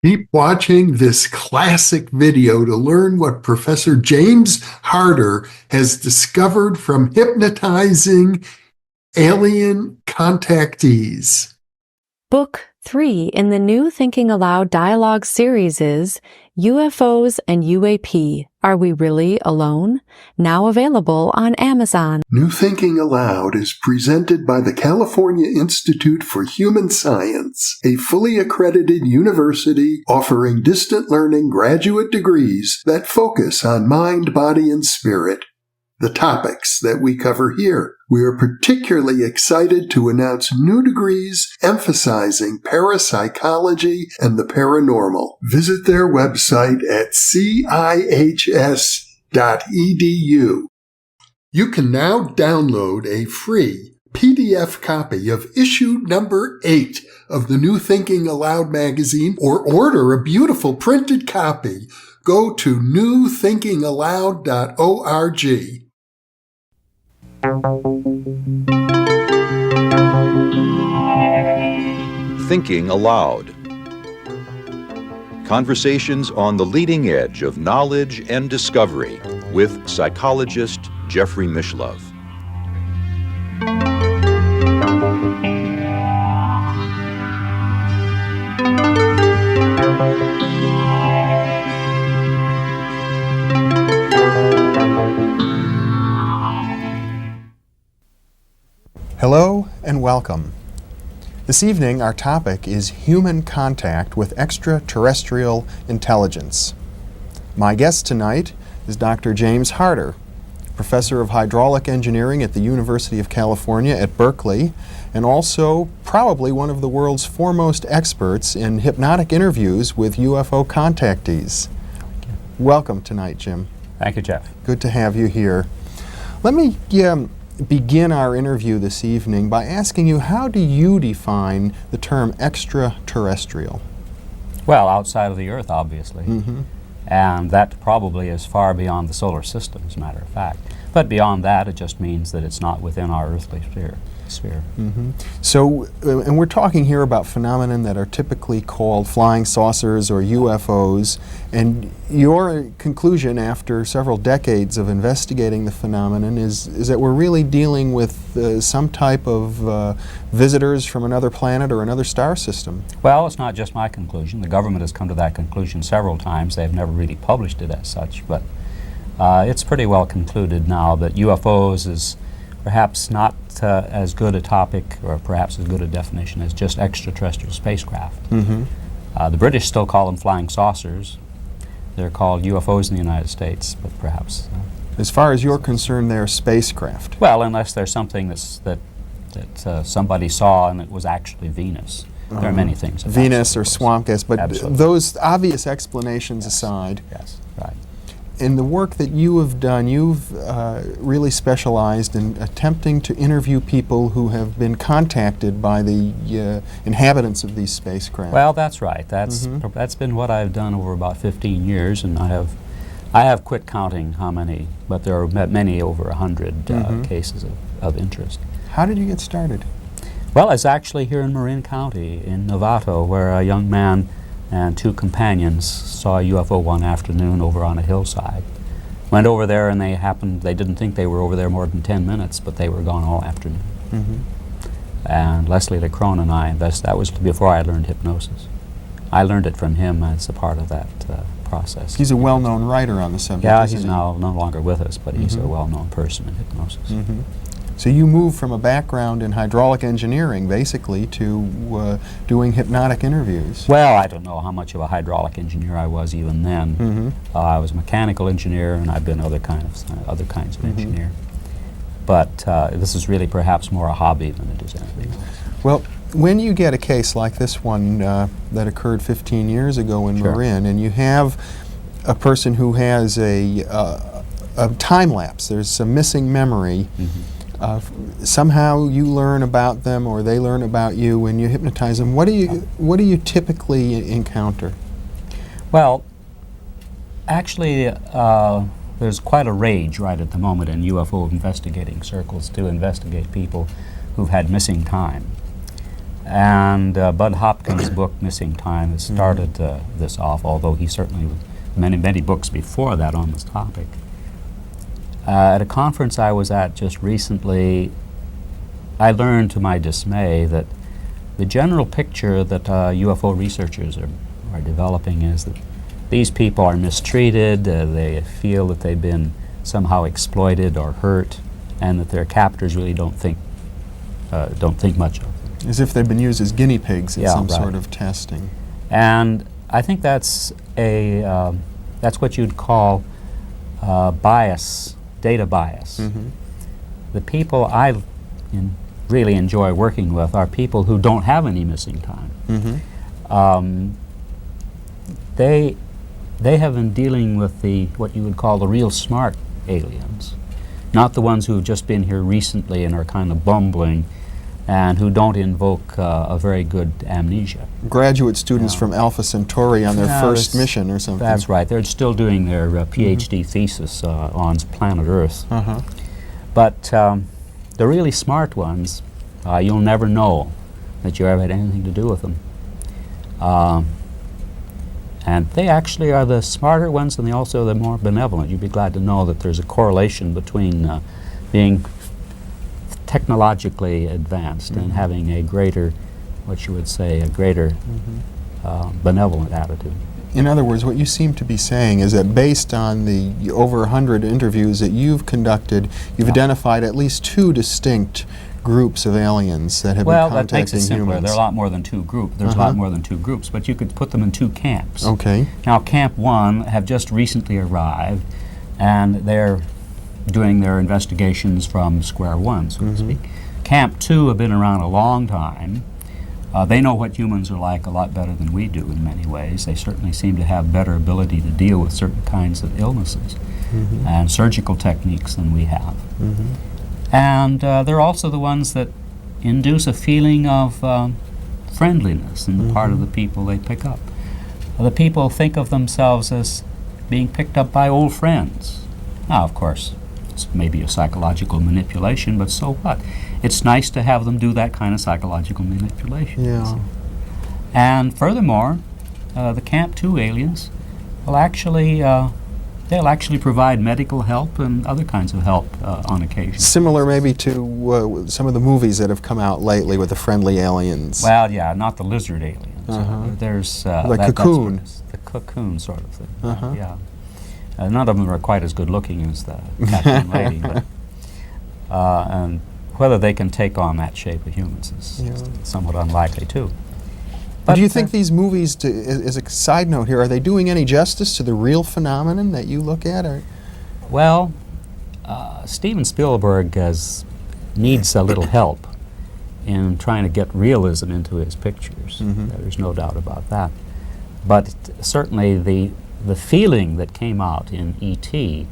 Keep watching this classic video to learn what Professor James Harder has discovered from hypnotizing alien contactees. Book 3 in the new Thinking Aloud dialogue series is UFOs and UAP. Are We Really Alone? Now available on Amazon. New Thinking Aloud is presented by the California Institute for Human Science, a fully accredited university offering distant learning graduate degrees that focus on mind, body, and spirit. The topics that we cover here. We are particularly excited to announce new degrees emphasizing parapsychology and the paranormal. Visit their website at cihs.edu. You can now download a free PDF copy of issue number 8 of the New Thinking Aloud magazine or order a beautiful printed copy. Go to newthinkingaloud.org. Thinking Aloud. Conversations on the leading edge of knowledge and discovery with psychologist Jeffrey Mishlove. Hello and welcome. This evening our topic is human contact with extraterrestrial intelligence. My guest tonight is Dr. James Harder, professor of hydraulic engineering at the University of California at Berkeley, and also probably one of the world's foremost experts in hypnotic interviews with UFO contactees. Welcome tonight, Jim. Thank you, Jeff. Good to have you here. Let me begin our interview this evening by asking you, how do you define the term extraterrestrial? Well, outside of the Earth, obviously. Mm-hmm. And that probably is far beyond the solar system, as a matter of fact. But beyond that, it just means that it's not within our earthly sphere. Mm-hmm. So, and we're talking here about phenomena that are typically called flying saucers or UFOs, and your conclusion after several decades of investigating the phenomenon is that we're really dealing with some type of visitors from another planet or another star system. Well, it's not just my conclusion. The government has come to that conclusion several times. They've never really published it as such, but it's pretty well concluded now that UFOs is perhaps not as good a topic or perhaps as good a definition as just extraterrestrial spacecraft. Mm-hmm. The British still call them flying saucers. They're called UFOs in the United States, but perhaps... as far as you're concerned, they're spacecraft. Well, unless there's something that somebody saw and it was actually Venus. There are many things. Venus or swamp gas, but Absolutely. those obvious explanations aside, Yes, right. in the work that you have done, you've really specialized in attempting to interview people who have been contacted by the inhabitants of these spacecraft. Well, that's right. That's Mm-hmm. that's been what I've done over about 15 years, and I have quit counting how many, but there are many over 100 Mm-hmm. cases of interest. How did you get started? Well, it's actually here in Marin County in Novato, where a young man and two companions saw a UFO one afternoon over on a hillside. Went over there and they didn't think they were over there more than 10 minutes, but they were gone all afternoon. Mm-hmm. And Leslie Leckrone and I, that was before I learned hypnosis. I learned it from him as a part of that process. He's a well-known writer on the subject. Yeah, isn't he's he? now no longer with us, but he's a Mhm. well-known person in hypnosis. Mm-hmm. So you moved from a background in hydraulic engineering, basically, to doing hypnotic interviews. Well, I don't know how much of a hydraulic engineer I was even then. Mm-hmm. I was a mechanical engineer, and I've been other kinds of engineer. But this is really perhaps more a hobby than it is anything else. Well, when you get a case like this one that occurred 15 years ago in Sure. Marin, and you have a person who has a time lapse, there's some missing memory, somehow you learn about them or they learn about you when you hypnotize them. What do you typically encounter? Well, actually, there's quite a rage right at the moment in UFO investigating circles to investigate people who've had missing time. And Bud Hopkins' book, Missing Time, has started this off, although he certainly was many books before that on this topic. At a conference I was at just recently, I learned to my dismay that the general picture that UFO researchers are developing is that these people are mistreated, they feel that they've been somehow exploited or hurt, and that their captors really don't think much of them. As if they've been used as guinea pigs in some right. sort of testing. And I think that's what you'd call bias, data bias. Mm-hmm. The people I really enjoy working with are people who don't have any missing time. Mm-hmm. They have been dealing with what you would call the real smart aliens, not the ones who have just been here recently and are kind of bumbling and who don't invoke a very good amnesia. Graduate students from Alpha Centauri on their first mission or something. That's right. They're still doing their PhD thesis on planet Earth. Uh-huh. But the really smart ones, you'll never know that you ever had anything to do with them. And they actually are the smarter ones, and they also are the more benevolent. You'd be glad to know that there's a correlation between being technologically advanced and having a greater, what you would say, a greater benevolent attitude. In other words, what you seem to be saying is that based on the over 100 interviews that you've conducted, you've identified at least two distinct groups of aliens that have been contacting that makes it simpler. humans. There are a lot more than two groups. There's a lot more than two groups, but you could put them in two camps. Okay. Now, Camp 1 have just recently arrived, and they're doing their investigations from square one, so to speak. Camp 2 have been around a long time. They know what humans are like a lot better than we do in many ways. They certainly seem to have better ability to deal with certain kinds of illnesses and surgical techniques than we have. And they're also the ones that induce a feeling of friendliness in the part of the people they pick up. The people think of themselves as being picked up by old friends. Now, of course, it's maybe a psychological manipulation, but so what? It's nice to have them do that kind of psychological manipulation. Yeah. And furthermore, the Camp 2 aliens will actually they'll actually provide medical help and other kinds of help on occasion. Similar maybe to some of the movies that have come out lately with the friendly aliens. Well, yeah, not the lizard aliens. There's like that's Cocoon. the Cocoon sort of thing. Uh-huh. Yeah. None of them are quite as good looking as the Captain Lady, but, and whether they can take on that shape of humans is somewhat unlikely too. But do you think these movies, as a side note here, are they doing any justice to the real phenomenon that you look at? Or? Well, Steven Spielberg needs a little help in trying to get realism into his pictures. There's no doubt about that. But certainly the feeling that came out in E.T.,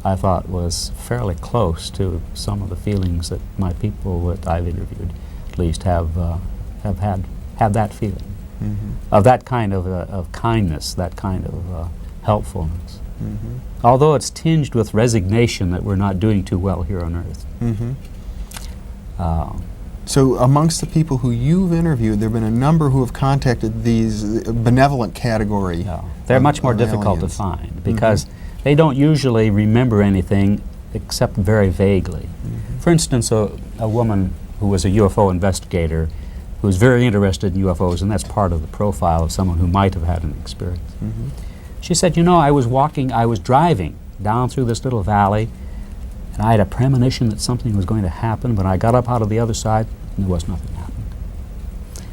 I thought was fairly close to some of the feelings that my people that I've interviewed at least have had that feeling of that kind of kindness, that kind of helpfulness. Although it's tinged with resignation that we're not doing too well here on Earth. So amongst the people who you've interviewed, there have been a number who have contacted these benevolent category. They're much more difficult to find because they don't usually remember anything except very vaguely. For instance, a woman who was a UFO investigator who was very interested in UFOs, and that's part of the profile of someone who might have had an experience. She said, I was driving down through this little valley, and I had a premonition that something was going to happen, but I got up out of the other side, and there was nothing happened.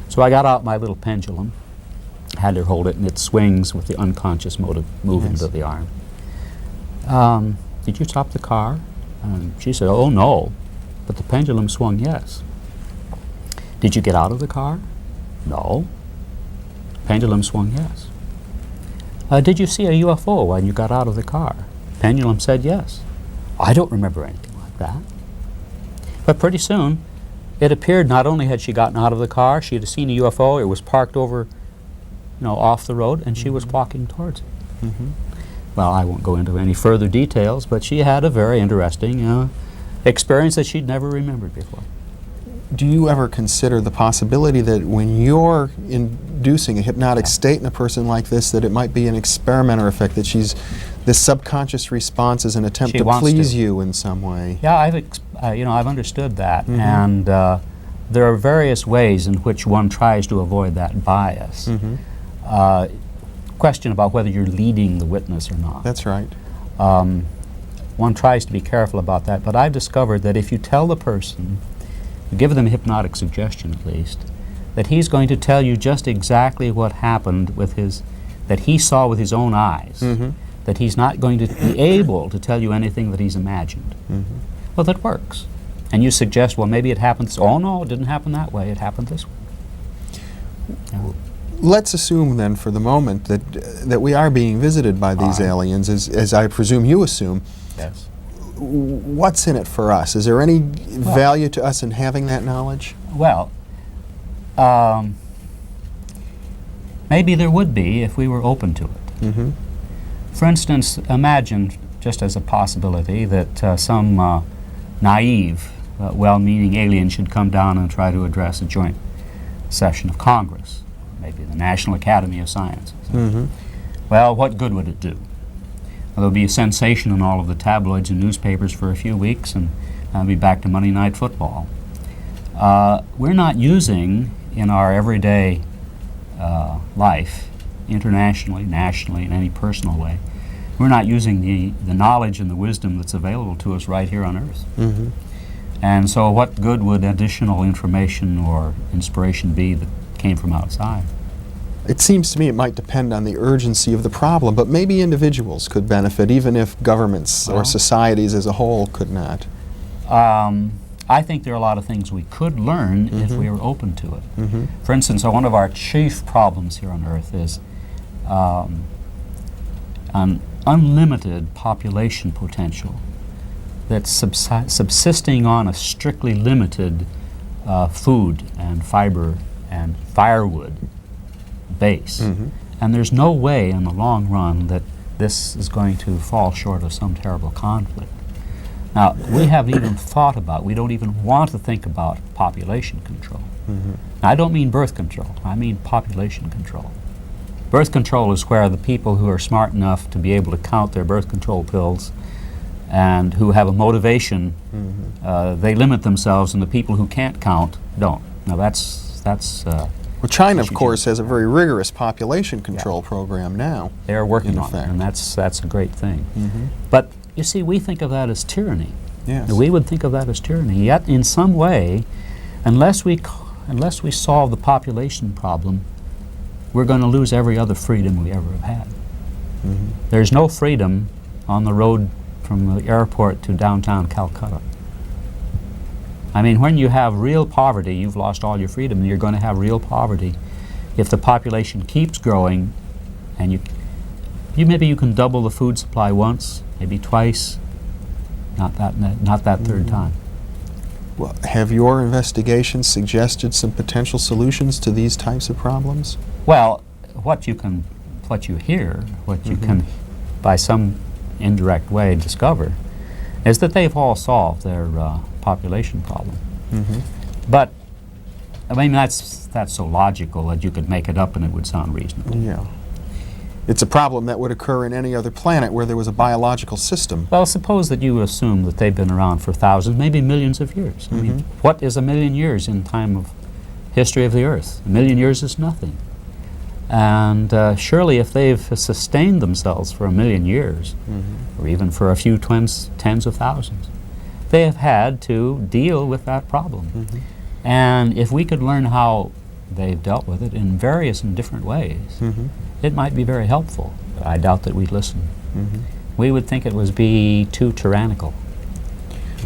So I got out my little pendulum, had her hold it, and it swings with the unconscious movement of the arm. Did you stop the car? And she said, oh, no, but the pendulum swung yes. Did you get out of the car? No. Pendulum swung yes. Did you see a UFO when you got out of the car? Pendulum said yes. I don't remember anything like that. But pretty soon, it appeared not only had she gotten out of the car, she had seen a UFO, it was parked over, off the road, and she was walking towards it. Well, I won't go into any further details, but she had a very interesting experience that she'd never remembered before. do you ever consider the possibility that when you're inducing a hypnotic state in a person like this, that it might be an experimenter effect, that this subconscious response is an attempt She to wants please to. you in some way? Yeah, I've understood that, and there are various ways in which one tries to avoid that bias. Question about whether you're leading the witness or not. That's right. One tries to be careful about that, but I've discovered that if you tell the person, you give them a hypnotic suggestion at least, that he's going to tell you just exactly what happened with that he saw with his own eyes, that he's not going to be able to tell you anything that he's imagined. Well, that works. And you suggest, well, maybe it happened, oh no, it didn't happen that way, it happened this way. Yeah. Let's assume then for the moment that we are being visited by these aliens, as I presume you assume. Yes. What's in it for us? Is there any value to us in having that knowledge? Well, maybe there would be if we were open to it. For instance, imagine, just as a possibility, that some naive, well-meaning alien should come down and try to address a joint session of Congress, maybe the National Academy of Sciences. Well, what good would it do? Well, there'll be a sensation in all of the tabloids and newspapers for a few weeks, and I'll be back to Monday Night Football. We're not using, in our everyday life, internationally, nationally, in any personal way, we're not using the knowledge and the wisdom that's available to us right here on Earth. And so what good would additional information or inspiration be that came from outside? It seems to me it might depend on the urgency of the problem, but maybe individuals could benefit, even if governments or societies as a whole could not. I think there are a lot of things we could learn if we were open to it. For instance, one of our chief problems here on Earth is an unlimited population potential that's subsisting on a strictly limited food and fiber and firewood base. And there's no way in the long run that this is going to fall short of some terrible conflict. Now, we haven't even thought about, we don't even want to think about population control. Now, I don't mean birth control, I mean population control. Birth control is where the people who are smart enough to be able to count their birth control pills and who have a motivation, they limit themselves, and the people who can't count don't. Now, that's well, China, of course, has a very rigorous population control program now. They're working on it, and that's a great thing. But you see, we think of that as tyranny. Yes. We would think of that as tyranny. Yet, in some way, unless we solve the population problem, we're going to lose every other freedom we ever have had. There's no freedom on the road from the airport to downtown Calcutta. I mean, when you have real poverty, you've lost all your freedom, and you're going to have real poverty if the population keeps growing, and maybe you can double the food supply once, maybe twice, not that third time. Well, have your investigations suggested some potential solutions to these types of problems? Well, what you hear, what you can, by some indirect way, discover, is that they've all solved their population problem. But I mean, that's so logical that you could make it up and it would sound reasonable. Yeah. It's a problem that would occur in any other planet where there was a biological system. Well, suppose that you assume that they've been around for thousands, maybe millions of years. I mean, what is a million years in time of history of the Earth? A million years is nothing. And surely if they've sustained themselves for a million years, or even for a few tens of thousands, they have had to deal with that problem. And if we could learn how they've dealt with it in various and different ways, it might be very helpful. But I doubt that we'd listen. We would think it would be too tyrannical.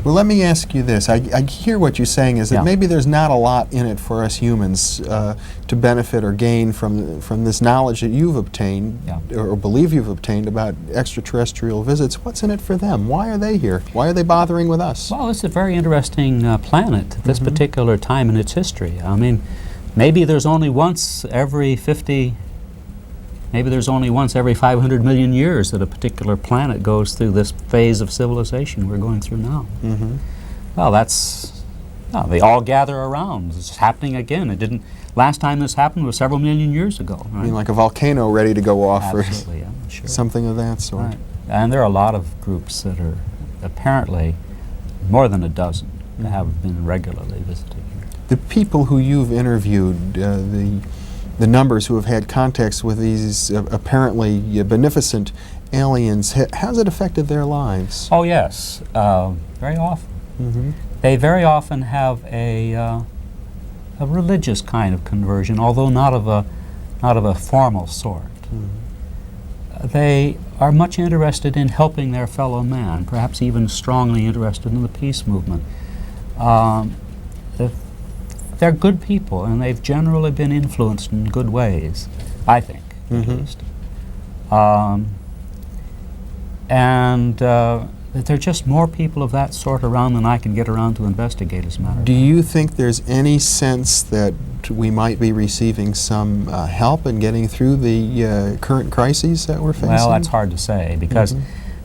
Well, let me ask you this. I hear what you're saying is that maybe there's not a lot in it for us humans to benefit or gain from this knowledge that you've obtained or believe you've obtained about extraterrestrial visits. What's in it for them? Why are they here? Why are they bothering with us? Well, it's a very interesting planet at this particular time in its history. I mean, maybe there's only once every 500 million years that a particular planet goes through this phase of civilization we're going through now. Well, that's No, they all gather around. It's happening again. It didn't. Last time this happened was several million years ago. I Right? mean, like a volcano ready to go off, Absolutely, or yeah, sure. something of that sort. Right. And there are a lot of groups that are apparently more than a dozen that have been regularly visiting here. The people who you've interviewed, the numbers who have had contacts with these apparently beneficent aliens, how's it affected their lives? Oh yes, very often. Mm-hmm. They very often have a religious kind of conversion, although not of a formal sort. They are much interested in helping their fellow man, perhaps even strongly interested in the peace movement. They're good people, and they've generally been influenced in good ways, I think, at least. There are just more people of that sort around than I can get around to investigate, as a matter of Do fact. you think there's any sense that we might be receiving some help in getting through the current crises that we're facing? Well, that's hard to say, because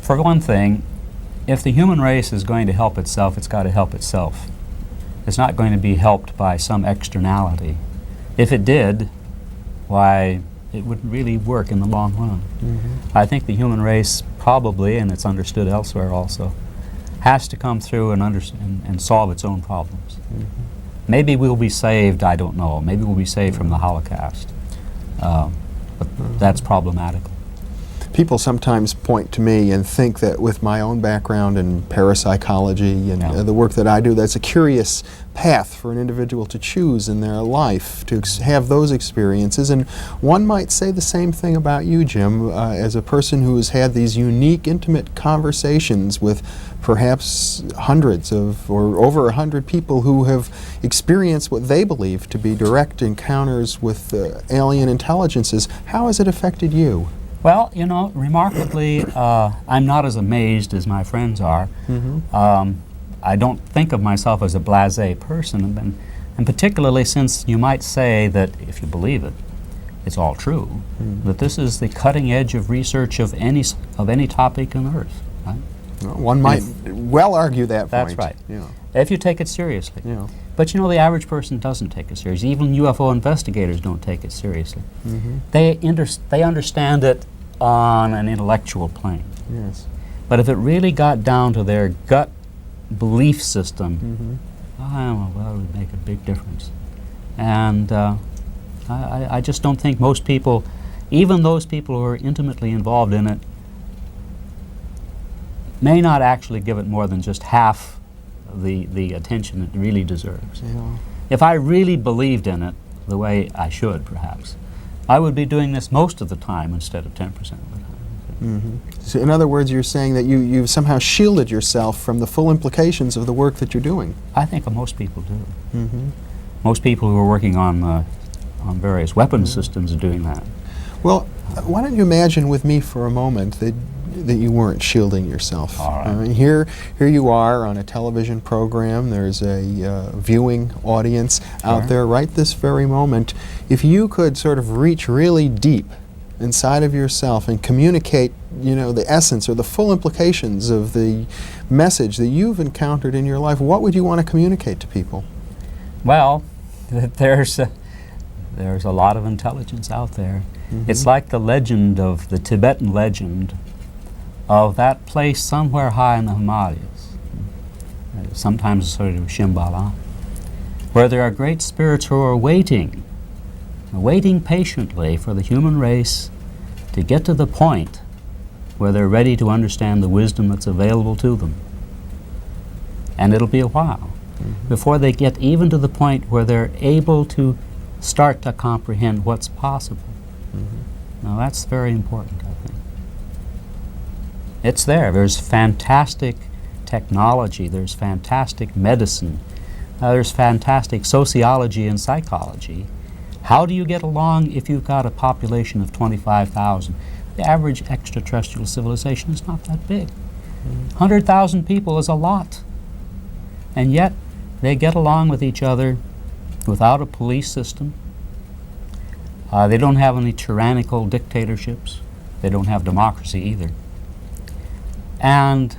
for one thing, if the human race is going to help itself, it's got to help itself. It's not going to be helped by some externality. If it did, why, it wouldn't really work in the long run. I think the human race probably, and it's understood elsewhere also, has to come through and solve its own problems. Maybe we'll be saved, I don't know. Maybe we'll be saved from the Holocaust. But that's problematical. People sometimes point to me and think that with my own background in parapsychology and the work that I do, that's a curious path for an individual to choose in their life, to have those experiences. And one might say the same thing about you, Jim, as a person who has had these unique, intimate conversations with perhaps hundreds of, or over 100 people who have experienced what they believe to be direct encounters with alien intelligences. How has it affected you? Well, you know, remarkably, I'm not as amazed as my friends are. I don't think of myself as a blasé person, and particularly since you might say that, if you believe it, it's all true, that this is the cutting edge of research of any topic on Earth. Right? Well, one might well argue that point. That's right. Yeah. If you take it seriously. Yeah. But you know, the average person doesn't take it seriously. Even UFO investigators don't take it seriously. They understand it on an intellectual plane. Yes. But if it really got down to their gut belief system, well, it would make a big difference. And I just don't think most people, even those people who are intimately involved in it, may not actually give it more than just half the attention it really deserves. Yeah. If I really believed in it the way I should, perhaps, I would be doing this most of the time instead of 10% of the time. So in other words, you're saying that you've somehow shielded yourself from the full implications of the work that you're doing. I think most people do. Most people who are working on various weapons systems are doing that. Well, why don't you imagine with me for a moment that you weren't shielding yourself. All right. I mean, here you are on a television program. There's a viewing audience out there right this very moment. If you could sort of reach really deep inside of yourself and communicate, you know, the essence or the full implications of the message that you've encountered in your life, what would you want to communicate to people? Well, there's a lot of intelligence out there. It's like the legend of the Tibetan legend of that place somewhere high in the Himalayas, sometimes sort of Shambhala, where there are great spirits who are waiting patiently for the human race to get to the point where they're ready to understand the wisdom that's available to them. And it'll be a while before they get even to the point where they're able to start to comprehend what's possible. Now that's very important, I think. It's there. There's fantastic technology, there's fantastic medicine, there's fantastic sociology and psychology. How do you get along if you've got a population of 25,000? The average extraterrestrial civilization is not that big. 100,000 people is a lot. And yet they get along with each other without a police system. They don't have any tyrannical dictatorships. They don't have democracy either. And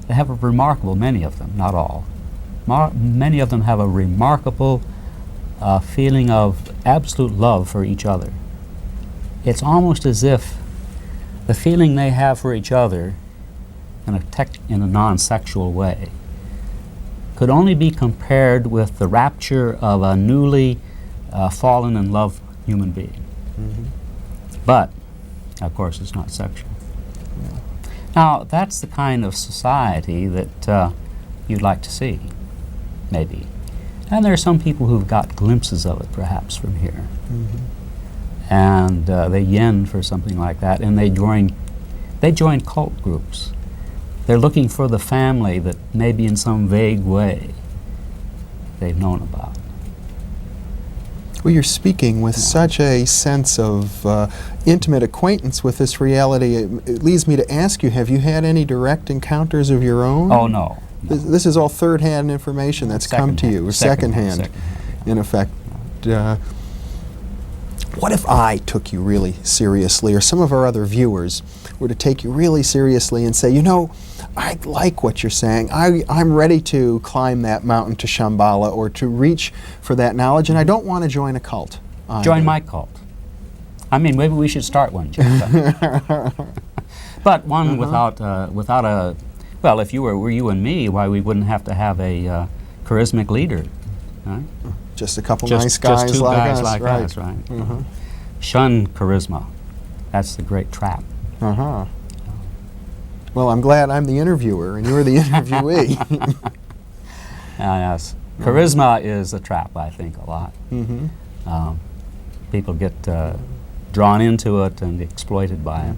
they have a remarkable, many of them, not all, many of them have a remarkable feeling of absolute love for each other. It's almost as if the feeling they have for each other in a non-sexual way could only be compared with the rapture of a newly fallen in love human being. But, of course, it's not sexual. Now, that's the kind of society that you'd like to see, maybe. And there are some people who've got glimpses of it, perhaps, from here. And they yen for something like that, and they join cult groups. They're looking for the family that maybe in some vague way they've known about. Well, you're speaking with such a sense of intimate acquaintance with this reality. It leads me to ask you, have you had any direct encounters of your own? Oh, no. This is all third-hand information that's come to you, or second-hand, in effect. What if I took you really seriously, or some of our other viewers were to take you really seriously and say, you know, I like what you're saying. I'm ready to climb that mountain to Shambhala or to reach for that knowledge, and I don't want to join a cult. Join my cult. I mean, maybe we should start one, Jeff. But one without a, well, if you were you and me, why we wouldn't have to have a charismatic leader, right? Just a couple nice guys just two like guys us, like right? us, right? Shun charisma. That's the great trap. Well, I'm glad I'm the interviewer and you're the interviewee. Yes. Charisma is a trap, I think, a lot. People get drawn into it and exploited by it.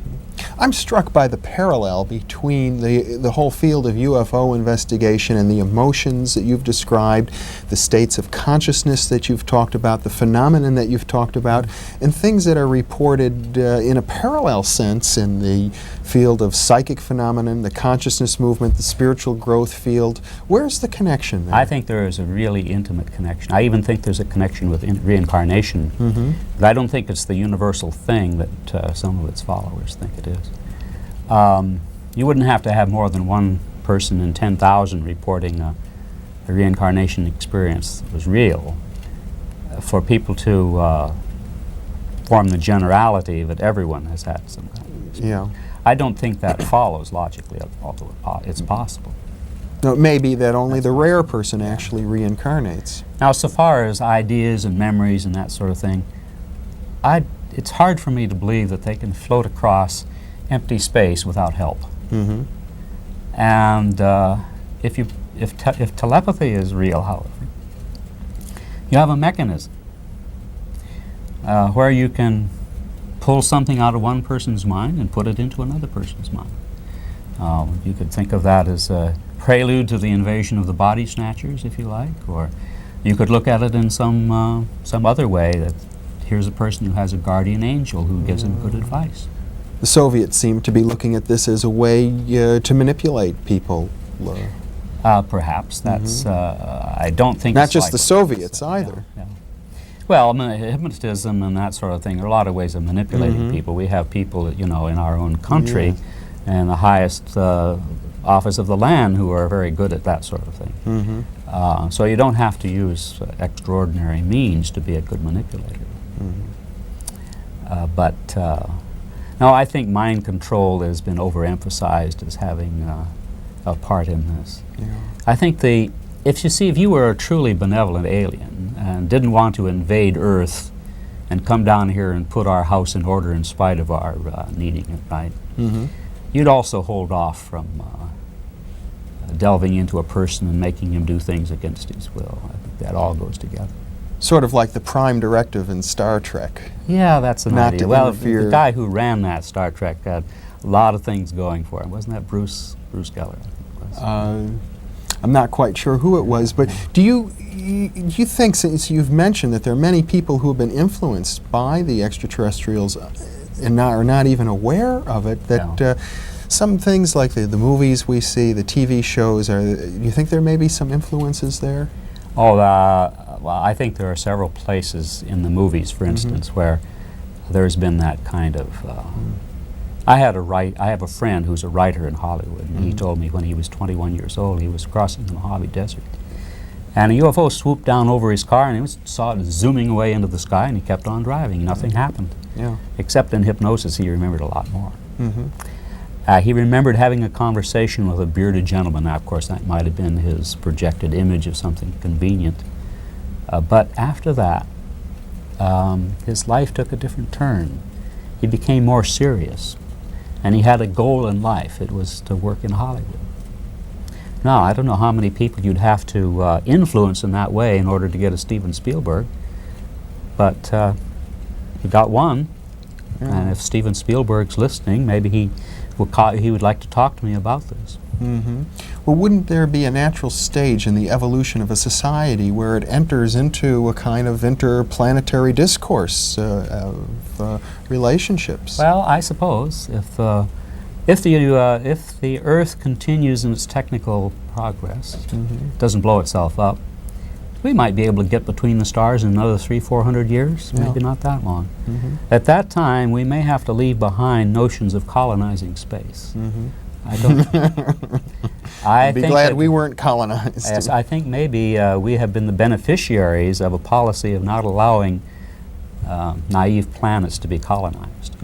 I'm struck by the parallel between the whole field of UFO investigation and the emotions that you've described, the states of consciousness that you've talked about, the phenomenon that you've talked about, and things that are reported in a parallel sense in the field of psychic phenomenon, the consciousness movement, the spiritual growth field. Where's the connection there? I think there is a really intimate connection. I even think there's a connection with reincarnation. But I don't think it's the universal thing that some of its followers think it is. You wouldn't have to have more than one person in 10,000 reporting a reincarnation experience that was real for people to form the generality that everyone has had some kind of experience. I don't think that follows logically, although it's possible. No, it may be that only the rare person actually reincarnates. Now, so far as ideas and memories and that sort of thing, it's hard for me to believe that they can float across empty space without help. And if telepathy is real, however, you have a mechanism where you can pull something out of one person's mind and put it into another person's mind. You could think of that as a prelude to the invasion of the body snatchers, if you like, or you could look at it in some other way, that here's a person who has a guardian angel who gives him good advice. The Soviets seem to be looking at this as a way to manipulate people. Perhaps that's, I don't think not it's just like the Soviets either. Well, hypnotism and that sort of thing, there are a lot of ways of manipulating people. We have people, you know, in our own country and the highest office of the land who are very good at that sort of thing. So you don't have to use extraordinary means to be a good manipulator. No, I think mind control has been overemphasized as having a part in this. I think if you were a truly benevolent alien and didn't want to invade Earth and come down here and put our house in order in spite of our needing it, right? You'd also hold off from delving into a person and making him do things against his will. I think that all goes together. Sort of like the prime directive in Star Trek. Yeah, that's an Not idea. to Well, interfere. the guy who ran that Star Trek had a lot of things going for him. Wasn't that Bruce Geller? I think it was. I'm not quite sure who it was, but do you think, since you've mentioned that there are many people who have been influenced by the extraterrestrials and are not even aware of it, that some things like the movies we see, the TV shows, do you think there may be some influences there? Oh, well, I think there are several places in the movies, for instance, where there's been that kind of. I have a friend who's a writer in Hollywood, and he told me when he was 21 years old, he was crossing the Mojave Desert, And a UFO swooped down over his car, and he saw it zooming away into the sky, and he kept on driving. Nothing happened. Yeah. Except in hypnosis, he remembered a lot more. Mm-hmm. He remembered having a conversation with a bearded gentleman. Now, of course, that might have been his projected image of something convenient. But after that, his life took a different turn. He became more serious, and he had a goal in life. It was to work in Hollywood. Now, I don't know how many people you'd have to influence in that way in order to get a Steven Spielberg, but you got one. Yeah. And if Steven Spielberg's listening, maybe he would like to talk to me about this. Mm-hmm. Well, wouldn't there be a natural stage in the evolution of a society where it enters into a kind of interplanetary discourse of relationships? Well, I suppose if the Earth continues in its technical progress, doesn't blow itself up, we might be able to get between the stars in another 300-400 years, Yeah. maybe not that long. At that time, we may have to leave behind notions of colonizing space. I don't. I'd be think glad that- we weren't colonized. Yes, I think maybe we have been the beneficiaries of a policy of not allowing naive planets to be colonized.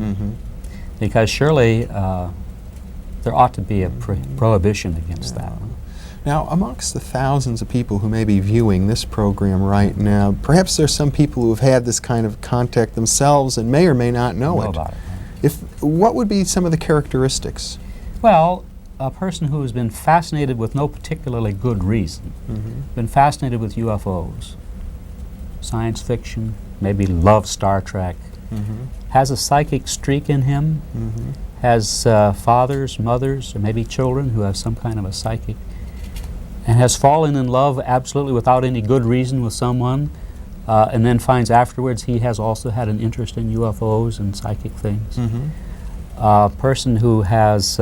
Because surely there ought to be a prohibition against that. Now, amongst the thousands of people who may be viewing this program right now, perhaps there's some people who have had this kind of contact themselves and may or may not know it. About it. What would be some of the characteristics? Well, a person who has been fascinated with no particularly good reason, been fascinated with UFOs, science fiction, maybe loves Star Trek, has a psychic streak in him, has fathers, mothers, or maybe children who have some kind of a psychic, and has fallen in love absolutely without any good reason with someone, and then finds afterwards he has also had an interest in UFOs and psychic things. A person who has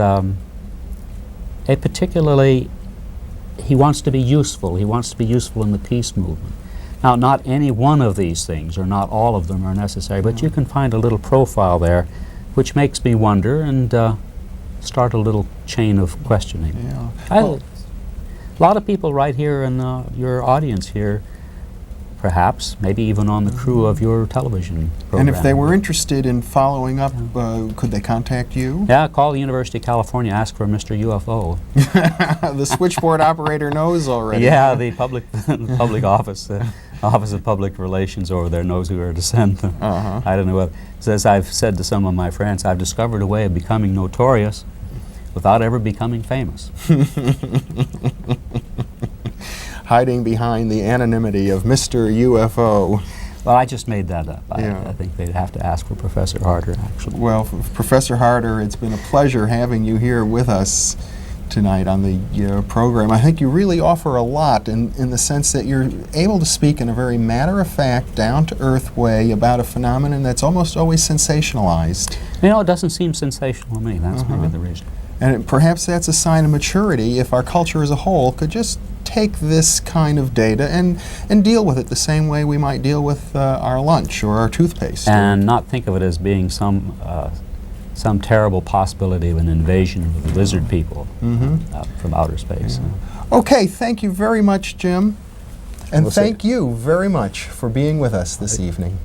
he wants to be useful. He wants to be useful in the peace movement. Now, not any one of these things, or not all of them, are necessary, but you can find a little profile there which makes me wonder and start a little chain of questioning. Yeah. A lot of people right here in your audience here, perhaps, maybe even on the crew of your television program. And if they were interested in following up, could they contact you? Yeah, call the University of California, ask for Mr. UFO. The switchboard operator knows already. Yeah, the public office, Office of Public Relations over there knows who to send them. I don't know what. As I've said to some of my friends, I've discovered a way of becoming notorious without ever becoming famous. Hiding behind the anonymity of Mr. UFO. Well, I just made that up. Yeah. I think they'd have to ask for Professor Harder, actually. Well, Professor Harder, it's been a pleasure having you here with us tonight on the program. I think you really offer a lot in the sense that you're able to speak in a very matter-of-fact, down-to-earth way about a phenomenon that's almost always sensationalized. You know, it doesn't seem sensational to me. That's maybe the reason. And perhaps that's a sign of maturity if our culture as a whole could just take this kind of data and deal with it the same way we might deal with our lunch or our toothpaste. And not think of it as being some terrible possibility of an invasion of the lizard people from outer space. Okay, thank you very much, Jim. And We'll see. thank you very much for being with us this evening.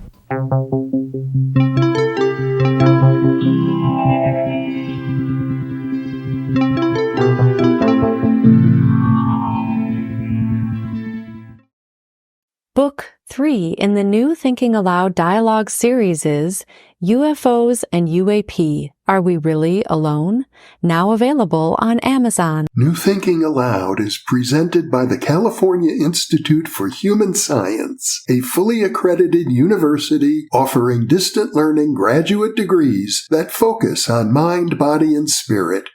Book 3 in the new Thinking Aloud dialogue series is UFOs and UAP, Are We Really Alone? Now available on Amazon. New Thinking Aloud is presented by the California Institute for Human Science, a fully accredited university offering distant learning graduate degrees that focus on mind, body, and spirit.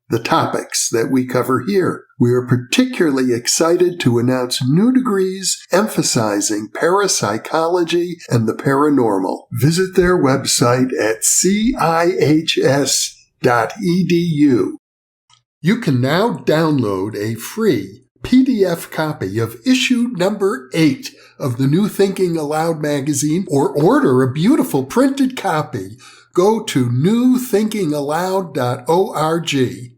The topics that we cover here. We are particularly excited to announce new degrees emphasizing parapsychology and the paranormal. Visit their website at cihs.edu. You can now download a free PDF copy of issue number 8 of the New Thinking Aloud magazine or order a beautiful printed copy. Go to newthinkingaloud.org.